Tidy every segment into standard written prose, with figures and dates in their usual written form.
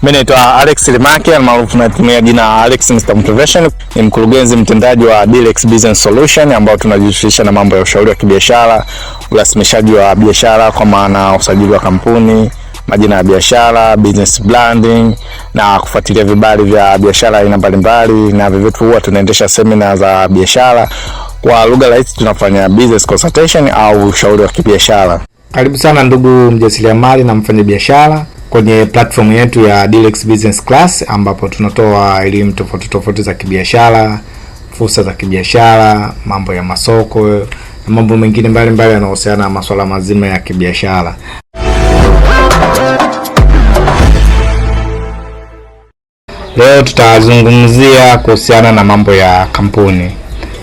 Mimi naitwa Alex Limake, maarufu natumia jina Alex Mr. Motivation. Ni mkurugenzi mtendaji wa Dilex Business Solution ambao tunajihusisha na mambo ya ushauri wa kibiashara, urasimishaji wa biashara kwa maana usajili wa kampuni, majina ya biashara, business branding na kufuatilia vibali vya biashara aina mbalimbali, na vivyo huwa tunaendesha semina za biashara. Kwa lugha rahisi tunafanya business consultation au ushauri wa kibiashara. Karibu sana ndugu mjasiriamali na mfanyabiashara kwenye platform yetu ya Dilex Business Class, ambapo tunatoa elimu tofauti za kibiashara, fursa za kibiashara, mambo ya masoko na mambo mengine mbalimbali yanayohusiana na masuala mazima ya kibiashara. Leo tutazungumzia kuhusiana na mambo ya kampuni.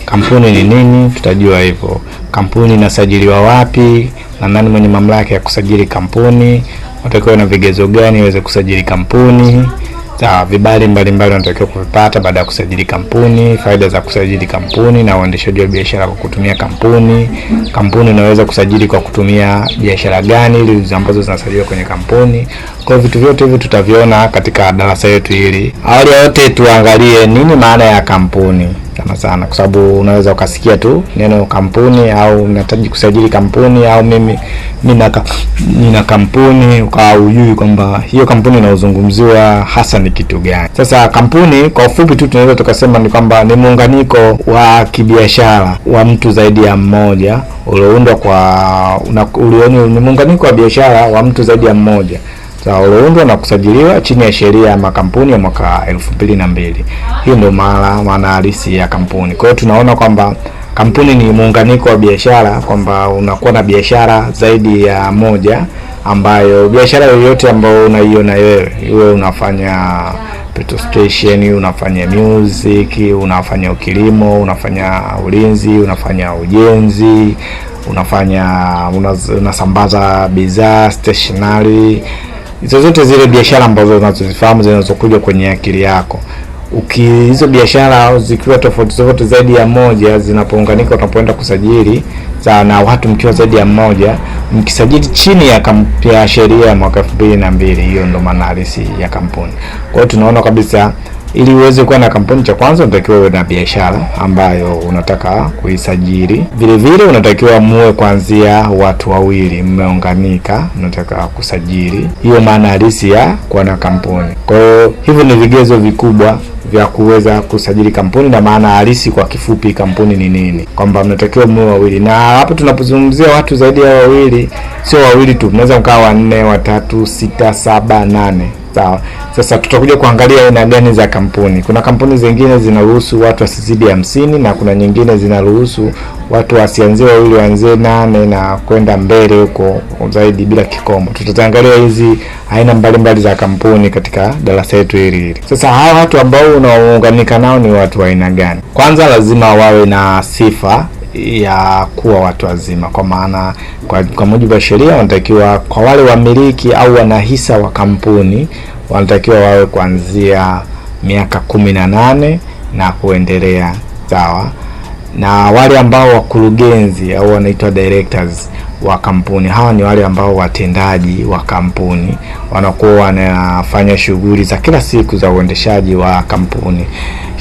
Kampuni ni nini? Tutajua hivyo. Kampuni inasajiliwa wapi na nani mwenye mamlaka ya kusajili kampuni? Unatakiwa na vigezo gani iweze kusajili kampuni? Vibali mbalimbali unatakiwa kuvipata baada ya kusajili kampuni, faida za kusajili kampuni na uendeshaji wa biashara kwa kutumia kampuni. Kampuni unaweza kusajili kwa kutumia biashara gani ili ambazo zinasajiliwa kwenye kampuni. Kwa vitu vyote hivi tutaviona katika darasa letu hili. Awali ya yote tuangalie nini maana ya kampuni. Sana kwa sababu unaweza ukasikia tu neno kampuni au unahitaji kusajili kampuni au mimi nina kampuni ukaujui kwamba hiyo kampuni inayozungumziwa hasa ni kitu gani. Sasa kampuni kwa ufupi tu tunaweza tukasema ni kwamba ni muunganiko wa kibiashara wa mtu zaidi ya mmoja ulioundwa ni muunganiko wa biashara wa mtu zaidi ya mmoja ulioundwa na kusajiliwa chini ya sheria ya makampuni ya mwaka 2002. Hiyo ndio maana halisi ya kampuni. Kwa hiyo tunaona kwamba kampuni ni muunganiko wa biashara, kwamba unakuwa na biashara zaidi ya moja, ambayo biashara yoyote ambayo unaiona wewe unafanya petrol station, unafanya music, unafanya kilimo, unafanya ulinzi, unafanya ujenzi, unasambaza bidhaa, stationery, zote zile biashara ambazo unazozifahamu zinazokuja kwenye akili yako. Hizo biashara zikiwa tofauti zaidi ya moja zinapounganika, unapoenda kusajili na watu mkiwa zaidi ya mmoja, mkisajili chini ya sheria ya mwaka 2002, hiyo ndo maana halisi ya kampuni. Kwa hiyo tunaona kabisa ili uweze kuwa na kampuni, cha kwanza unatakiwa uwe na biashara ambayo unataka kuisajili. Vile vile unatakiwa muwe kuanzia watu wawili mmeunganika, unataka kusajili. Hiyo maana halisi ya kuwa na kampuni. Kwa hiyo hivyo ni vigezo vikubwa vya kuweza kusajili kampuni, na maana halisi kwa kifupi kampuni ni nini, kwamba mnatakiwa muwe wawili. Na hapo tunapozungumzia watu zaidi ya wawili, sio wawili tu, mnaweza mkawa 4, 3, 6, 7, 8. Sawa. Sasa tutakuja kuangalia aina gani za kampuni. Kuna kampuni zingine zinaruhusu watu wasizidi 50 na kuna nyingine zinaruhusu watu wasianzie wawili, waanzie 8 na kwenda mbele huko zaidi bila kikomo. Tutaangalia hizi aina mbalimbali za kampuni katika darasa letu hili. Sasa hao watu ambao unaounganika nao ni watu wa aina gani? Kwanza lazima wawe na sifa ya kuwa watu wazima, kwa maana kwa mujibu wa sheria wanatakiwa, kwa wale wamiliki au wanahisa wa kampuni, wanatakiwa wawe kuanzia miaka 18 na kuendelea. Sawa. Na wale ambao wakurugenzi au wanaitwa directors wa kampuni, hawa ni wale ambao watendaji wa kampuni, wanakuwa wanafanya shughuli za kila siku za uendeshaji wa kampuni.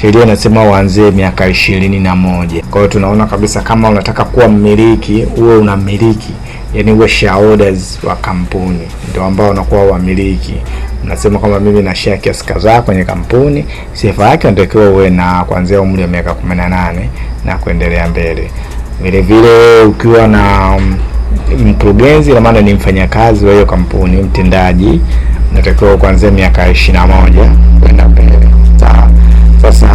Sheria inasema waanzie miaka 21. Kwa hiyo tunaona kabisa kama unataka kuwa mmiliki, uwe unamiliki, yani uwe shareholders wa kampuni, ndio ambao wanakuwa wamiliki. Unasema kama mimi na share kiasi kadhaa kwenye kampuni, sifa yake unatakiwa uwe na kuanzia umri wa miaka 18 na kuendelea mbele. Vile vile ukiwa na mkurugenzi, na maana ni mfanyakazi wa hiyo kampuni, mtendaji, unatakiwa kuanzia miaka 21 kwenda mbele. Sawa. Sasa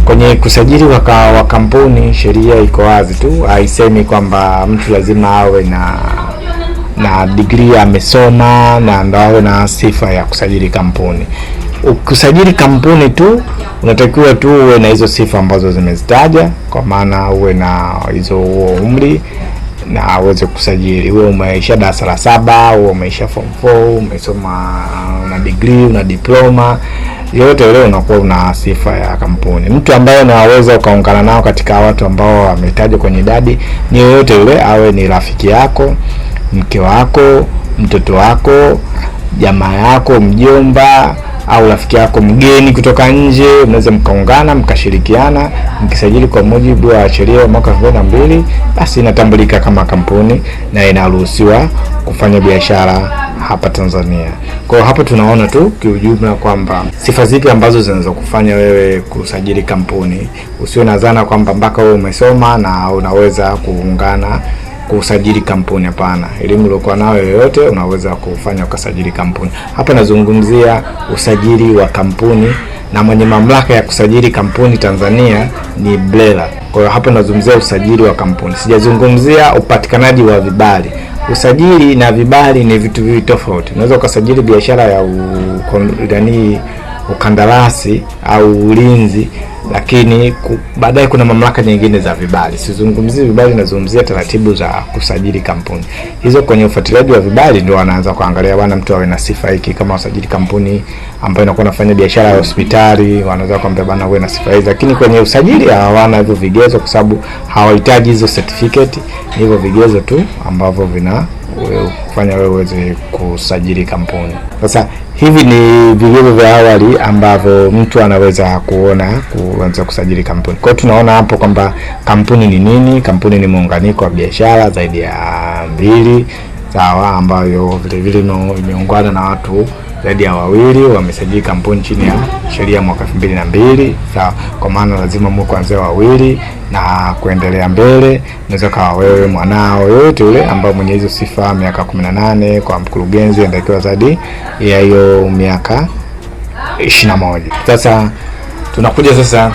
kwenye kusajili wa kampuni, sheria iko wazi tu, haisemi kwamba mtu lazima awe na degree amesoma na ndio awe na sifa ya kusajili kampuni. Ukisajili kampuni tu unatakiwa tu uwe na hizo sifa ambazo zimezitaja, kwa maana uwe na hizo umri na uweze kusajili. Uwe umeisha darasa la 7, uwe umeisha form 4, umesoma, una degree, una diploma, yote ile unakuwa una sifa ya kampuni. Mtu ambaye unaweza ukaungana nao katika watu ambao wametajwa kwenye idadi ni yoyote yule, awe ni rafiki yako, mke wako, mtoto wako, jamaa yako, mjomba, au rafiki yako mgeni kutoka nje, mnaweza mkaungana mkashirikiana mkisajili kwa mujibu wa sheria ya mwaka 2002, basi inatambulika kama kampuni na inaruhusiwa kufanya biashara hapa Tanzania. Kwa hapo tunaona tu kiujumla kwamba sifa zipi ambazo zinaweza kufanya wewe kusajili kampuni. Usiwe na dhana kwamba mpaka wewe umesoma na unaweza kuungana kusajili kampuni. Hapana, elimu uliyokuwa nayo yoyote unaweza kufanya ukasajili kampuni. Hapa nazungumzia usajili wa kampuni, na mwenye mamlaka ya kusajili kampuni Tanzania ni BRELA. Kwa hiyo hapa nazungumzia usajili wa kampuni, sijazungumzia upatikanaji wa vibali. Usajili na vibali ni vitu viwili tofauti. Unaweza ukasajili biashara ya ukandarasi au ulinzi, lakini baadaye kuna mamlaka nyingine za vibali. Sizungumzii vibali, nazungumzia taratibu za kusajili kampuni. Hizo kwenye ufuatiliaji wa vibali ndio wanaanza kuangalia bwana, mtu awe na sifa hiki. Kama usajili kampuni ambayo inakuwa inafanya biashara ya hospitali, wanaweza kuambia bwana uwe na sifa hizi. Lakini kwenye usajili hawana hivyo vigezo, kwa sababu hawahitaji hizo certificate. Ni hivyo vigezo tu ambavyo vina kufanya wewe uweze kusajili kampuni. Sasa hivi ni vigezo vya awali ambavyo mtu anaweza kuanza kusajili kampuni. Kwa hiyo tunaona hapo kwamba kampuni ni nini? Kampuni ni muunganiko wa biashara zaidi ya mbili, sawa, ambayo vile vile imeungana na watu zaidi ya wawili wamesajili kampuni chini ya sheria mwaka 2002, sawa. Kwa maana lazima mwe kuanzia wawili na kuendelea mbele. Unaweza kawa wewe, mwanao, yote yule ambao mwenye hizo sifa, miaka 18, kwa mkurugenzi anatakiwa zaidi ya hiyo miaka 21. Sasa tunakuja sasa,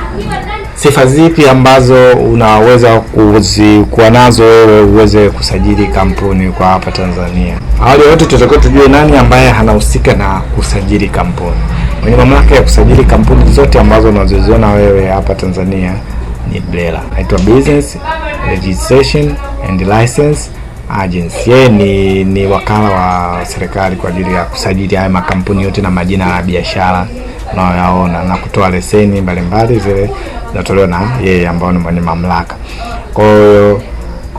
sifa zipi ambazo unaweza kuwa nazo wewe uweze kusajili kampuni kwa hapa Tanzania? Awali yote tutakuwa tujue nani ambaye anahusika na kusajili kampuni. Mwenye mamlaka ya kusajili kampuni zote ambazo unazoziona wewe hapa Tanzania ni BRELA. Inaitwa Business Registration and License Agency. Yeye ni wakala wa serikali kwa ajili ya kusajili haya makampuni yote na majina ya biashara unayoyaona na kutoa leseni mbalimbali zile zinatolewa na yeye ambao ni mwenye mamlaka. Kwa hiyo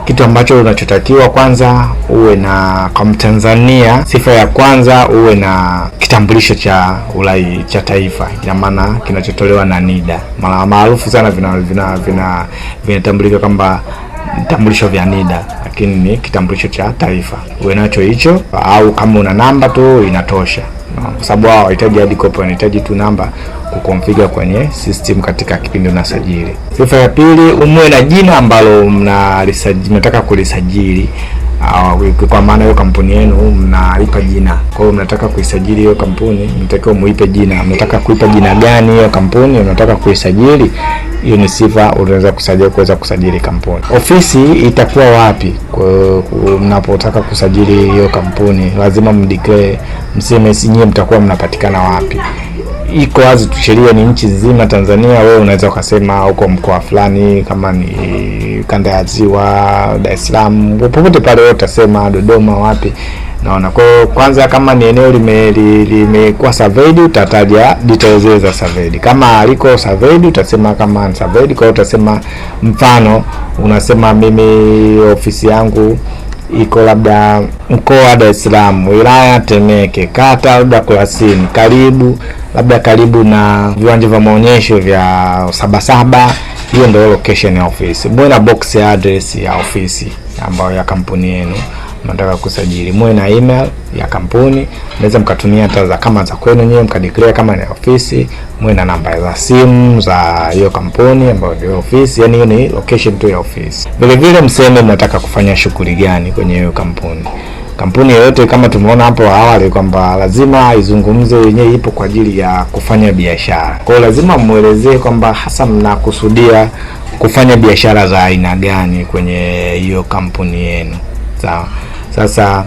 kitu ambacho unachotakiwa kwanza uwe na, kwa Tanzania, sifa ya kwanza uwe na kitambulisho cha cha taifa. Ina maana kinachotolewa na NIDA. Maarufu sana vinatambulika kwamba vitambulisho vya NIDA, lakini ni kitambulisho cha taifa. Uwe nacho hicho, au kama una namba tu inatosha. Kwa sababu hao hawahitaji hadi copy, wanahitaji tu namba kuconfigure kwenye system katika kipindi unasajili. Sifa ya pili, umwe na jina ambalo mnataka kulisajili, kwa maana hiyo kampuni yenu mnaipa jina. Kwa hiyo mnataka kuisajili hiyo kampuni, mnatakiwa muipe jina. Mnataka kuipa jina gani hiyo kampuni unataka kuisajili? Hiyo ni sifa unaweza kuweza kusajili kampuni. Ofisi itakuwa wapi? Kwa mnapotaka kusajili hiyo kampuni lazima mdeclare, mseme nyinyi mtakuwa mnapatikana wapi. Iko wazi tu, sheria ni nchi nzima Tanzania. Wewe unaweza ukasema huko mkoa fulani, kama ni kanda ya Ziwa, Dar es Salaam, popote pale wewe utasema Dodoma, wapi. Naona kwa kwanza, kama ni eneo limekuwa surveyed utataja details za surveyed. Kama aliko surveyed utasema kama ni surveyed. Kwa hiyo utasema, mfano unasema mimi ofisi yangu iko labda mkoa wa Dar es Salaam, wilaya Temeke, kata labda Kurasini, karibu na viwanja vya maonyesho vya Sabasaba. Hiyo ndio location ya ofisi. Mwe na box ya address ya ofisi ambayo ya kampuni yenu mnataka kusajili. Mwe na email ya kampuni, naweza mkatumia hata kama za kwenu nyewe mkadeclare kama ni ofisi. Mwe na namba za simu za hiyo kampuni ambayo ndio ofisi, yani hiyo ni location tu ya ofisi. Vile vile mseme mnataka kufanya shughuli gani kwenye hiyo kampuni. Kampuni yoyote kama tumeona hapo awali kwamba lazima izungumze yenyewe ipo kwa ajili ya kufanya biashara. Kwa hiyo lazima muelezee kwamba hasa mnakusudia kufanya biashara za aina gani kwenye hiyo kampuni yenu. Sawa. Sasa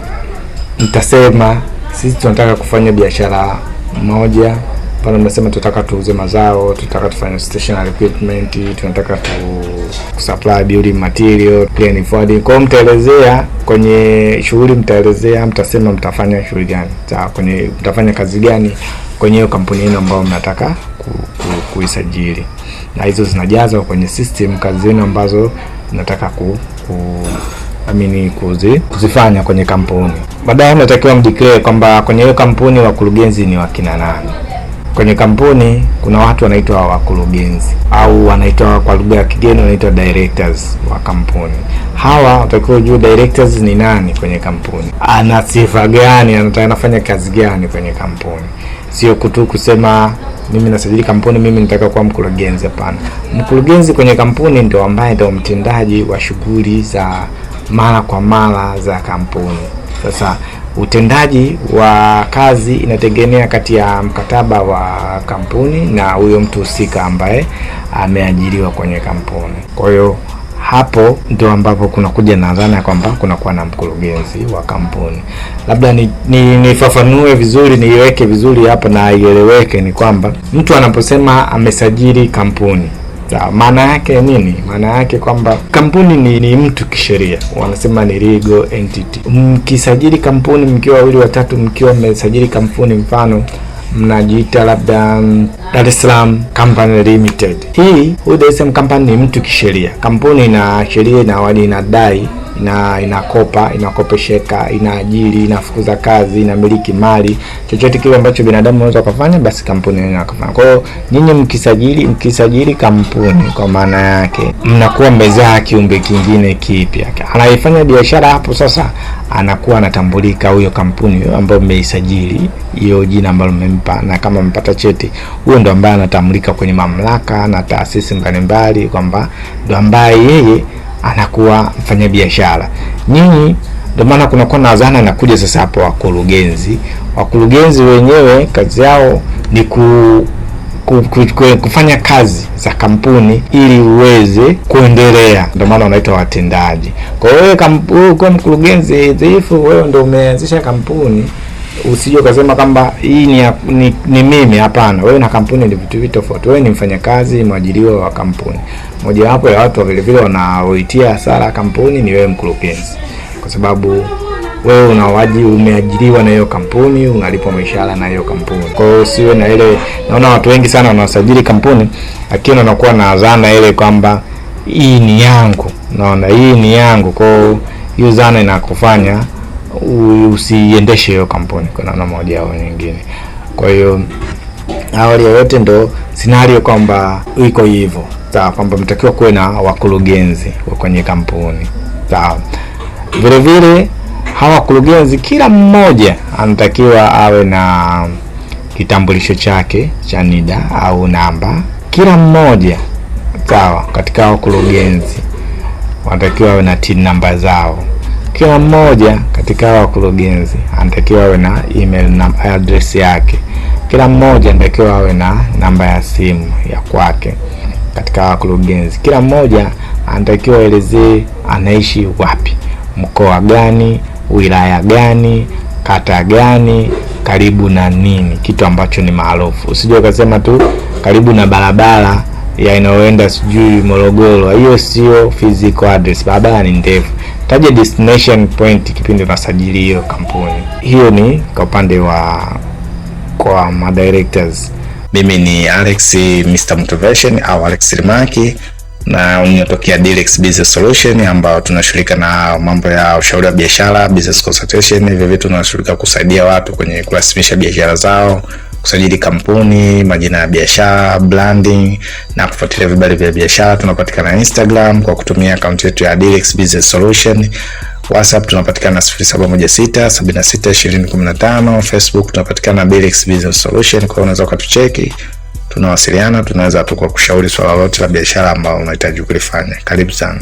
mtasema sisi tunataka kufanya biashara moja. Pale mnasema tunataka tuuze mazao, tunataka tufanye stationary equipment, tunataka kusupply building material, cleaning forwarding. Kwa mtaelezea kwenye shughuli, mtasema mtafanya shughuli gani. Sawa, mtafanya kazi gani kwenye hiyo kampuni yenu ambayo mnataka kuisajili. Na hizo zinajazwa kwenye system kazi zenu ambazo mnataka kuzifanya kwenye kampuni. Baadaye mnatakiwa mdeclare kwamba kwenye hiyo kampuni wakurugenzi ni wakina nani. Kwenye kampuni kuna watu wanaitwa wakurugenzi au wanaitwa kwa lugha ya kigeni wanaitwa directors wa kampuni. Hawa utakiwa ujue directors ni nani kwenye kampuni, ana sifa gani, anafanya kazi gani kwenye kampuni. Sio kutu kusema mimi nasajili kampuni, mimi nitaka kuwa mkurugenzi. Hapana. Mkurugenzi kwenye kampuni ndio ambaye ndio mtendaji wa shughuli za mara kwa mara za kampuni. Sasa utendaji wa kazi inategemea kati ya mkataba wa kampuni na huyo mtu husika ambaye ameajiriwa kwenye kampuni. Kwa hiyo hapo ndio ambapo kunakuja na dhana kwamba kunakuwa na mkurugenzi wa kampuni. Labda nifafanue vizuri, niiweke vizuri hapa na ieleweke, ni kwamba mtu anaposema amesajili kampuni, maana yake nini? Maana yake kwamba kampuni ni mtu kisheria, wanasema ni legal entity. Mkisajili kampuni mkiwa wawili watatu, mkiwa mmesajili kampuni, mfano mnajiita labda Dar es Salaam Company Limited. Huyu Dar es Salaam Company ni mtu kisheria. Kampuni ina sheria, inadai, inakopa, inakopesheka, inaajiri, inafukuza kazi, inamiliki mali, chochote kile ambacho binadamu anaweza kufanya, basi kampuni inafanya. Kwa hiyo nyinyi mkisajili kampuni, kwa maana yake mnakuwa mmezaa kiumbe kingine kipya. Anaifanya biashara hapo sasa anakuwa anatambulika huyo kampuni ambayo mmeisajili, hiyo jina ambalo mmempa, na kama mpata cheti, huyo ndo ambaye anatambulika kwenye mamlaka na taasisi mbalimbali kwamba ndo ambaye yeye anakuwa mfanya biashara. Nyinyi ndio maana kunakuwa na dhana inakuja sasa hapo wakurugenzi. Wakurugenzi wenyewe kazi yao ni kufanya kazi za kampuni ili uweze kuendelea, ndio maana wanaitwa watendaji. Kwa hiyo wewe kwa mkurugenzi dhaifu, wewe ndio umeanzisha kampuni, usije ukasema kwamba hii ni mimi. Hapana, wewe na kampuni ni vitu tofauti. Wewe ni mfanyakazi mwajiriwa wa kampuni. Moja wapo ya watu vile vile wanaoitia hasara kampuni ni wewe mkurugenzi, kwa sababu wewe umeajiriwa na hiyo kampuni, unalipwa mishahara na hiyo kampuni. Kwa hiyo siwe na ile, naona watu wengi sana wanasajili kampuni lakini wanakuwa na dhana ile kwamba hii ni yangu. Naona hii ni yangu. Kwa hiyo dhana inakufanya usiendeshe hiyo kampuni kwa namna moja au nyingine. Kwa hiyo awali yote ndo scenario kwamba iko hivyo. Sawa, kwamba mtakiwa kuwe na wakurugenzi kwenye kampuni. Sawa. Vile vile hawa wakurugenzi kila mmoja anatakiwa awe na kitambulisho chake cha NIDA au namba. Kila mmoja, sawa, katika wakurugenzi wanatakiwa awe na TIN namba zao. Kila mmoja katika wakurugenzi anatakiwa awe na email address yake. Kila mmoja anatakiwa awe na namba ya simu ya kwake katika wakurugenzi. Kila mmoja anatakiwa aelezee anaishi wapi, mkoa gani, wilaya gani, kata gani, karibu na nini, kitu ambacho ni maarufu. Usije ukasema tu karibu na barabara ya inayoenda sijui Morogoro. Hiyo sio physical address, barabara ni ndefu. Taje destination point kipindi unasajili hiyo kampuni. Hiyo ni kwa upande wa kwa directors. Mimi ni Alex Mr. Motivation au Alex Rimaki, na unatokea Dilex Business Solution ambao tunashughulika na mambo ya ushauri wa biashara, business consultation. Hivi vitu tunashughulika kusaidia watu kwenye kurasimisha biashara zao, kusajili kampuni, majina ya biashara, branding na kufuatilia vibali vya biashara. Tunapatikana Instagram kwa kutumia account yetu ya Dilex Business Solution. WhatsApp tunapatikana 0716762015. Facebook tunapatikana Dilex Business Solution. Kwa unaweza ukatucheki, tunawasiliana, tunaweza tu kwa kushauri swala lolote la biashara ambalo unahitaji kulifanya. Karibu sana.